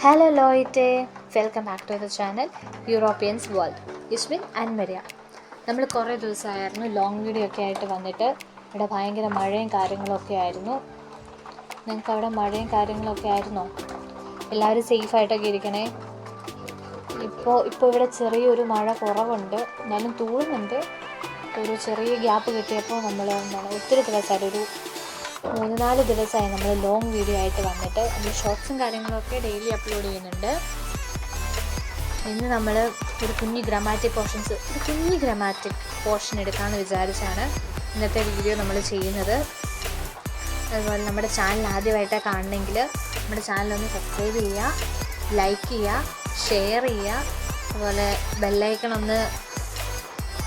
Hello Leute, welcome back to the channel Europeans World. Ismin and Maria. നമ്മൾ കുറേ ദിവസമായിരുന്നു long video ഒക്കെ ആയിട്ട് വന്നിട്ട്. ഇവിടെ ഭയങ്കര മഴയും കാര്യങ്ങളൊക്കെ ആയിരുന്നു. നിങ്ങൾക്ക് അവിടെ മഴയും കാര്യങ്ങളൊക്കെ ആയിരുന്നോ? എല്ലാവരും സേഫായിട്ടൊക്കെ ഇരിക്കണേ. ഇപ്പോൾ ഇവിടെ ചെറിയൊരു മഴ കുറവുണ്ട്, എന്നാലും തൂളുന്നുണ്ട്. ഒരു ചെറിയ ഗ്യാപ്പ് കിട്ടിയപ്പോൾ നമ്മൾ ഒത്തിരി ദിവസമായിട്ട് ഒരു 3-4 ദിവസമായി നമ്മൾ ലോങ് വീഡിയോ ആയിട്ട് വന്നിട്ട് നമ്മൾ ഷോർട്സും കാര്യങ്ങളൊക്കെ ഡെയിലി അപ്ലോഡ് ചെയ്യുന്നുണ്ട്. ഇന്ന് നമ്മൾ ഒരു കുഞ്ഞ് ഗ്രാമാറ്റിക് പോർഷൻ എടുക്കാമെന്ന് വിചാരിച്ചാണ് ഇന്നത്തെ വീഡിയോ നമ്മൾ ചെയ്യുന്നത്. അതുപോലെ നമ്മുടെ ചാനൽ ആദ്യമായിട്ടാണ് കാണണമെങ്കിൽ നമ്മുടെ ചാനലൊന്ന് സബ്സ്ക്രൈബ് ചെയ്യുക, ലൈക്ക് ചെയ്യുക, ഷെയർ ചെയ്യുക. അതുപോലെ ബെല്ലൈക്കൺ ഒന്ന്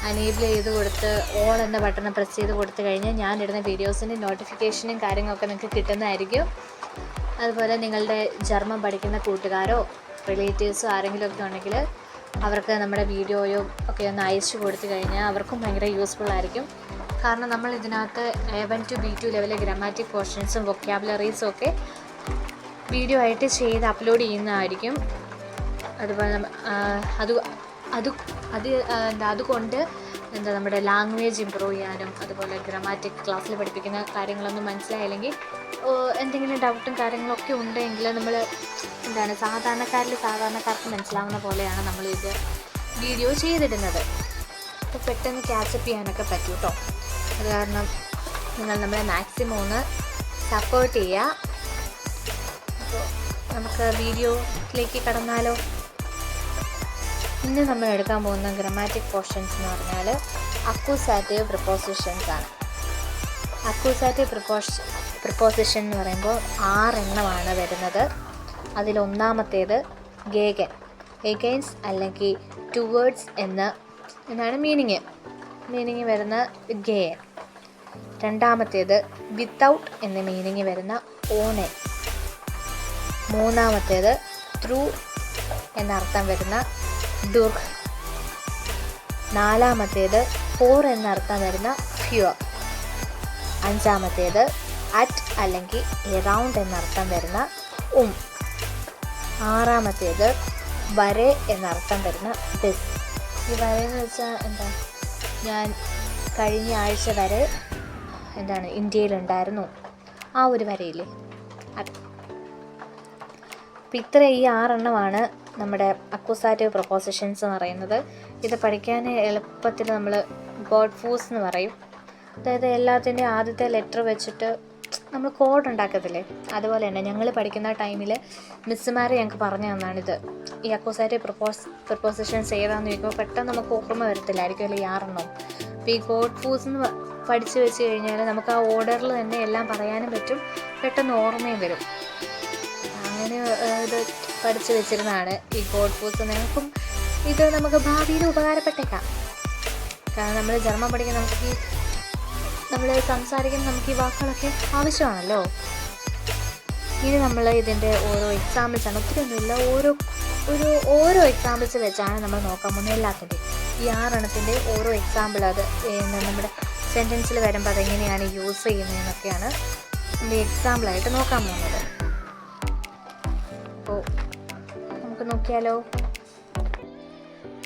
അനേബിൾ ചെയ്ത് കൊടുത്ത് ഓൾ എന്ന ബട്ടൺ പ്രസ് ചെയ്ത് കൊടുത്തു കഴിഞ്ഞാൽ ഞാനിടുന്ന വീഡിയോസിൻ്റെ നോട്ടിഫിക്കേഷനും കാര്യങ്ങളൊക്കെ നിങ്ങൾക്ക് കിട്ടുന്നതായിരിക്കും. അതുപോലെ നിങ്ങളുടെ ജർമ്മൻ പഠിക്കുന്ന കൂട്ടുകാരോ റിലേറ്റീവ്സോ ആരെങ്കിലുമൊക്കെ ഉണ്ടെങ്കിൽ അവർക്ക് നമ്മുടെ വീഡിയോയോ ഒക്കെ ഒന്ന് അയച്ചു കൊടുത്തു കഴിഞ്ഞാൽ അവർക്കും ഭയങ്കര യൂസ്ഫുൾ ആയിരിക്കും. കാരണം നമ്മൾ ഇതിനകത്ത് A1 to B2 ലെവലിലെ ഗ്രാമാറ്റിക് പോർഷൻസും വൊക്കാബുലറീസും ഒക്കെ വീഡിയോ ആയിട്ട് ചെയ്ത് അപ്ലോഡ് ചെയ്യുന്നതായിരിക്കും. അതുപോലെ അതുകൊണ്ട് നമ്മുടെ ലാംഗ്വേജ് ഇമ്പ്രൂവ് ചെയ്യാനും അതുപോലെ ഗ്രാമാറ്റിക് ക്ലാസ്സിൽ പഠിപ്പിക്കുന്ന കാര്യങ്ങളൊന്നും മനസ്സിലായില്ലെങ്കിൽ എന്തെങ്കിലും ഡൗട്ടും കാര്യങ്ങളൊക്കെ ഉണ്ടെങ്കിൽ നമ്മൾ സാധാരണക്കാർക്ക് മനസ്സിലാവുന്ന പോലെയാണ് നമ്മൾ ഇത് വീഡിയോ ചെയ്തിടുന്നത്. അപ്പോൾ പെട്ടെന്ന് ക്യാച്ചപ്പ് ചെയ്യാനൊക്കെ പറ്റും കേട്ടോ. അത് കാരണം നിങ്ങൾ നമ്മളെ മാക്സിമം ഒന്ന് സപ്പോർട്ട് ചെയ്യുക. അപ്പോൾ നമുക്ക് വീഡിയോയിലേക്ക് കടന്നാലോ. ഇന്ന് നമ്മൾ എടുക്കാൻ പോകുന്ന ഗ്രാമാറ്റിക് പോർഷൻസ് എന്ന് പറഞ്ഞാൽ അക്യൂസാറ്റീവ് പ്രിപ്പോസിഷൻസ് ആണ്. അക്യൂസാറ്റീവ് പ്രിപ്പോസിഷൻ എന്ന് പറയുമ്പോൾ 6 എണ്ണമാണ് വരുന്നത്. അതിലൊന്നാമത്തേത് ഗേഗൻ, എഗെയിൻസ്റ്റ് അല്ലെങ്കിൽ ടുവേർഡ്സ് എന്നാണ് മീനിങ് വരുന്ന ഗേൻ. രണ്ടാമത്തേത് വിത്തൗട്ട് എന്ന മീനിങ് വരുന്ന ഓണെ. മൂന്നാമത്തേത് ത്രൂ എന്നർത്ഥം വരുന്ന ഡുർഗ്. നാലാമത്തേത് ഫോർ എന്നർത്ഥം വരുന്ന ഫ്യൂർ. അഞ്ചാമത്തേത് അറ്റ് അല്ലെങ്കിൽ എറൗണ്ട് എന്നർത്ഥം വരുന്ന ആറാമത്തേത് വരെ എന്നർത്ഥം വരുന്ന ബിസ്. ഈ വരെയെന്ന് വെച്ചാൽ ഞാൻ കഴിഞ്ഞ ആഴ്ച വരെ ഇന്ത്യയിലുണ്ടായിരുന്നു, ആ ഒരു വരയില്ലേ അത്. അപ്പം ഈ 6 എണ്ണമാണ് നമ്മുടെ അക്യൂസാറ്റീവ് പ്രൊപ്പോസിഷൻസ് എന്ന് പറയുന്നത്. ഇത് പഠിക്കാൻ എളുപ്പത്തിൽ നമ്മൾ ഗോഡ് ഫൂസ് എന്ന് പറയും. അതായത് എല്ലാത്തിൻ്റെയും ആദ്യത്തെ ലെറ്റർ വെച്ചിട്ട് നമ്മൾ കോഡ് ഉണ്ടാക്കത്തില്ലേ, അതുപോലെ തന്നെ ഞങ്ങൾ പഠിക്കുന്ന ടൈമിൽ മിസ്സുമാർ ഞങ്ങൾക്ക് പറഞ്ഞു തന്നാണിത്. ഈ അക്യൂസാറ്റീവ് പ്രൊപ്പോസിഷൻസ് ഏതാണെന്ന് ചോദിക്കുമ്പോൾ പെട്ടെന്ന് നമുക്ക് ഓർമ്മ വരത്തില്ലായിരിക്കും അല്ലേ ഈ 6 എണ്ണം. അപ്പോൾ ഈ ഗോഡ് ഫൂസ് എന്ന് പഠിച്ചു വെച്ച് കഴിഞ്ഞാൽ നമുക്ക് ആ ഓർഡറിൽ തന്നെ എല്ലാം പറയാനും പറ്റും, പെട്ടെന്ന് ഓർമ്മയും വരും. അങ്ങനെ ഇത് പഠിച്ചു വെച്ചിരുന്നതാണ് ഈ ഗോഡ് ഫൂസ്. നിങ്ങൾക്കും ഇത് നമുക്ക് ഭാവിയിൽ ഉപകാരപ്പെട്ടേക്കാം. കാരണം നമ്മൾ ജർമ്മൻ പഠിക്കാൻ നമ്മൾ സംസാരിക്കാൻ നമുക്ക് ഈ വാക്കുകളൊക്കെ ആവശ്യമാണല്ലോ. ഇനി നമ്മൾ ഇതിൻ്റെ ഓരോ എക്സാമ്പിൾസാണ്, ഒത്തിരി ഒന്നുമില്ല, ഓരോ എക്സാമ്പിൾസ് വെച്ചാണ് നമ്മൾ നോക്കാൻ പോകുന്നത് എല്ലാത്തിൻ്റെയും. ഈ 6 എണ്ണത്തിൻ്റെ ഓരോ എക്സാമ്പിൾ അത് നമ്മുടെ സെൻറ്റൻസിൽ വരുമ്പോൾ അതെങ്ങനെയാണ് യൂസ് ചെയ്യുന്നതെന്നൊക്കെയാണ് നമ്മൾ എക്സാമ്പിളായിട്ട് നോക്കാൻ പോകുന്നത്. അപ്പോൾ നമുക്ക് നോക്കിയാലോ.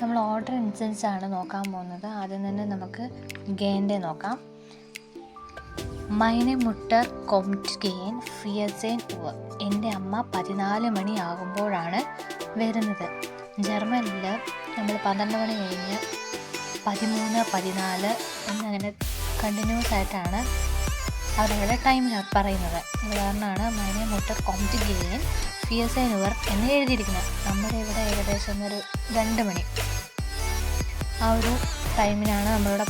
നമ്മൾ ഓർഡർ അനുസരിച്ചാണ് നോക്കാൻ പോകുന്നത്. ആദ്യം തന്നെ നമുക്ക് ഗേൻ്റെ നോക്കാം. മൈനെ മുട്ടർ കൊംറ്റ് ഗേൻ 14 ഉവർ. എൻ്റെ അമ്മ 14 മണി ആകുമ്പോഴാണ് വരുന്നത്. ജർമ്മനിൽ നമ്മൾ 12 മണി കഴിഞ്ഞ് 13, 14 എന്നങ്ങനെ കണ്ടിന്യൂസ് ആയിട്ടാണ് അവരവരുടെ ടൈം പറയുന്നത്. അത് കാരണമാണ് മൈനെ മുട്ടർ കൊംറ്റ് ഗേൻ 14 ഉവർ എന്ന് എഴുതിയിരിക്കുന്നത്. നമ്മുടെ ഇവിടെ ഏകദേശം ഒരു 2 മണി ആ ഒരു ടൈമിനാണ് നമ്മളിവിടെ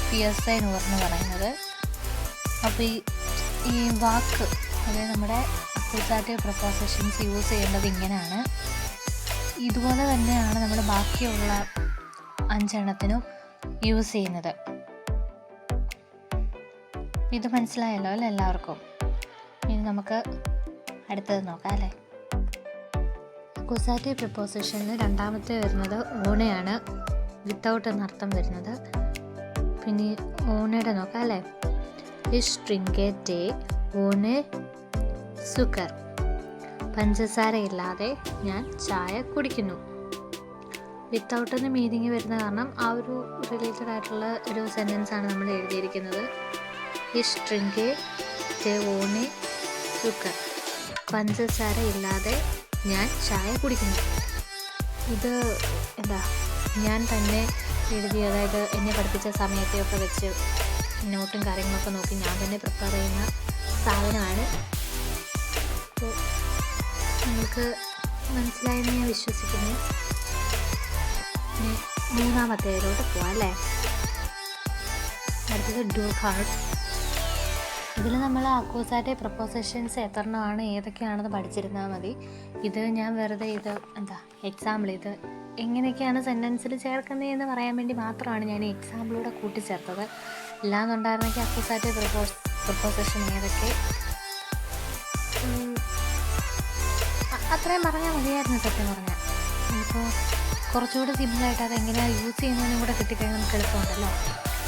14 ഉവർ എന്ന് പറയുന്നത്. അപ്പോൾ ഈ വാക്ക്, അതായത് നമ്മുടെ അക്യൂസാറ്റീവ് പ്രൊപ്പോസിഷൻസ് യൂസ് ചെയ്യേണ്ടത് ഇങ്ങനെയാണ്. ഇതുപോലെ തന്നെയാണ് നമ്മൾ ബാക്കിയുള്ള 5 എണ്ണത്തിനും യൂസ് ചെയ്യുന്നത്. ഇത് മനസ്സിലായല്ലോ അല്ലേ എല്ലാവർക്കും? ഇനി നമുക്ക് അടുത്തത് നോക്കാം അല്ലേ. അക്യൂസാറ്റീവ് പ്രിപ്പോസിഷനിൽ രണ്ടാമത്തെ വരുന്നത് ഓണയാണ്, വിത്തൗട്ട് എന്നർത്ഥം വരുന്നത്. പിന്നെ ഓണയുടെ നോക്കാം അല്ലേ. Ich trinke Tee ohne Zucker. പഞ്ചസാര ഇല്ലാതെ ഞാൻ ചായ കുടിക്കുന്നു. വിത്തൗട്ട് എന്ന് മീനിങ് വരുന്ന കാരണം ആ ഒരു റിലേറ്റഡ് ആയിട്ടുള്ള ഒരു സെൻറ്റൻസ് ആണ് നമ്മൾ എഴുതിയിരിക്കുന്നത്. ഇഷ് ഡ്രിങ്ക് ഓണെ സുക്കർ. പഞ്ചസാര ഇല്ലാതെ ഞാൻ ചായ കുടിക്കുന്നു. ഇത് എന്താ ഞാൻ തന്നെ എഴുതി, അതായത് എന്നെ പഠിപ്പിച്ച സമയത്തെയൊക്കെ വെച്ച് നോട്ടും കാര്യങ്ങളൊക്കെ നോക്കി ഞാൻ തന്നെ പ്രിപ്പയർ ചെയ്യുന്ന സാധനമാണ്. അപ്പോൾ നിങ്ങൾക്ക് മനസ്സിലായെന്ന് ഞാൻ വിശ്വസിക്കുന്നു. മൂന്നാമത്തേതിലോട്ട് പോവാം അല്ലേ. അടുത്തത് ഡു ഹാർഡ്. ഇതിൽ നമ്മൾ അക്കൂസാറ്റീവ് പ്രപ്പോസിഷൻസ് എത്രണ്ണമാണ് ഏതൊക്കെയാണെന്ന് പഠിച്ചിരുന്നാൽ മതി. ഇത് ഞാൻ വെറുതെ എക്സാമ്പിൾ ഇത് എങ്ങനെയൊക്കെയാണ് സെൻറ്റൻസിൽ ചേർക്കുന്നതെന്ന് പറയാൻ വേണ്ടി മാത്രമാണ് ഞാൻ ഈ എക്സാമ്പിളൂടെ കൂട്ടിച്ചേർത്തത്. ഇല്ലാന്നുണ്ടായിരുന്നെങ്കിൽ അക്കൂസാറ്റീവ് പ്രപ്പോസിഷൻ ഏതൊക്കെ അത്രയും പറഞ്ഞാൽ മതിയായിരുന്നു. സത്യം പറഞ്ഞാൽ ഇപ്പോൾ കുറച്ചുകൂടി സിമ്പിളായിട്ട് അതെങ്ങനെയാണ് യൂസ് ചെയ്യുന്നതിനും കൂടെ കിട്ടിക്കഴിഞ്ഞാൽ നമുക്ക് എളുപ്പമുണ്ടല്ലോ.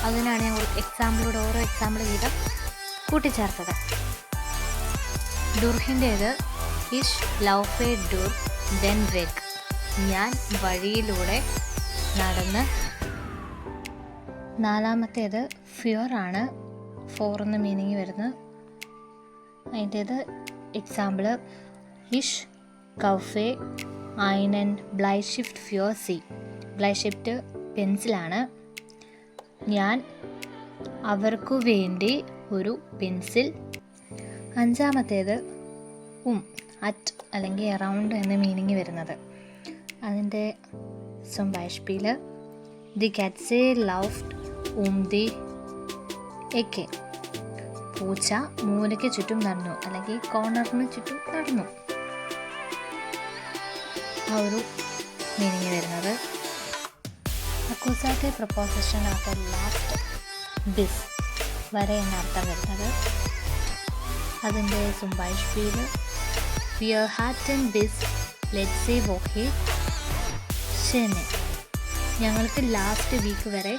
അതിനാണ് ഞാൻ എക്സാമ്പിളൂടെ ഓരോ എക്സാമ്പിൾ വീതം കൂട്ടിച്ചേർത്തത്. ഡുർഹിൻ്റേത് ഇഷ് ലൗഫെ ഡുർ ദെൻ വെഗ്. ഞാൻ വഴിയിലൂടെ നടന്ന്. നാലാമത്തേത് ഫ്യൂർ ആണ്, ഫോർ എന്ന മീനിങ് വരുന്നത്. അതിൻ്റേത് എക്സാമ്പിൾ ഇഷ് കൗഫെ ഐനൻ ബ്ലൈഷിഫ്റ്റ് ഫ്യൂർ സി. ബ്ലൈഷിഫ്റ്റ് പെൻസിലാണ്. ഞാൻ അവർക്കു വേണ്ടി ഒരു പെൻസിൽ. അഞ്ചാമത്തേത് അറ്റ് അല്ലെങ്കിൽ അറൗണ്ട് എന്ന മീനിങ് വരുന്നത്. അതിൻ്റെ zum Beispiel die Katze läuft die Ecke. പൂച്ച മൂലയ്ക്ക് ചുറ്റും നടന്നു അല്ലെങ്കിൽ കോർണറിന് ചുറ്റും നടന്നു. ആ ഒരു മീനിങ് വരുന്നത്. അക്കൂസാറ്റീവ് പ്രപ്പോസിഷനകത്ത് ലാസ്റ്റ് ബിസ് വരെ എന്നർത്ഥം വരുന്നത്. അതിൻ്റെ zum Beispiel wir hatten bis letzte Woche Schnee. ഞങ്ങൾക്ക് ലാസ്റ്റ് വീക്ക് വരെ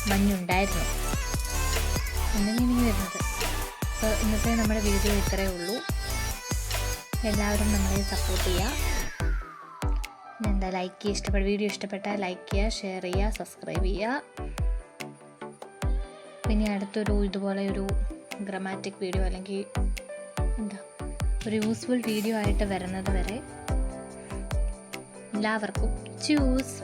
മഞ്ഞുണ്ടായിരുന്നു എന്ന മീനിങ് വരുന്നത്. അപ്പോൾ ഇന്നത്തെ നമ്മുടെ വീഡിയോ ഇത്രയേ ഉള്ളൂ. എല്ലാവരും നമ്മളെ സപ്പോർട്ട് ചെയ്യുക. വീഡിയോ ഇഷ്ടപ്പെട്ടാൽ ലൈക്ക് ചെയ്യുക, ഷെയർ ചെയ്യുക, സബ്സ്ക്രൈബ് ചെയ്യുക. പിന്നെ അടുത്തൊരു ഇതുപോലെ ഒരു ഗ്രാമാറ്റിക് വീഡിയോ അല്ലെങ്കിൽ ഒരു യൂസ്ഫുൾ വീഡിയോ ആയിട്ട് വരുന്നത് വരെ എല്ലാവർക്കും ചൂസ്.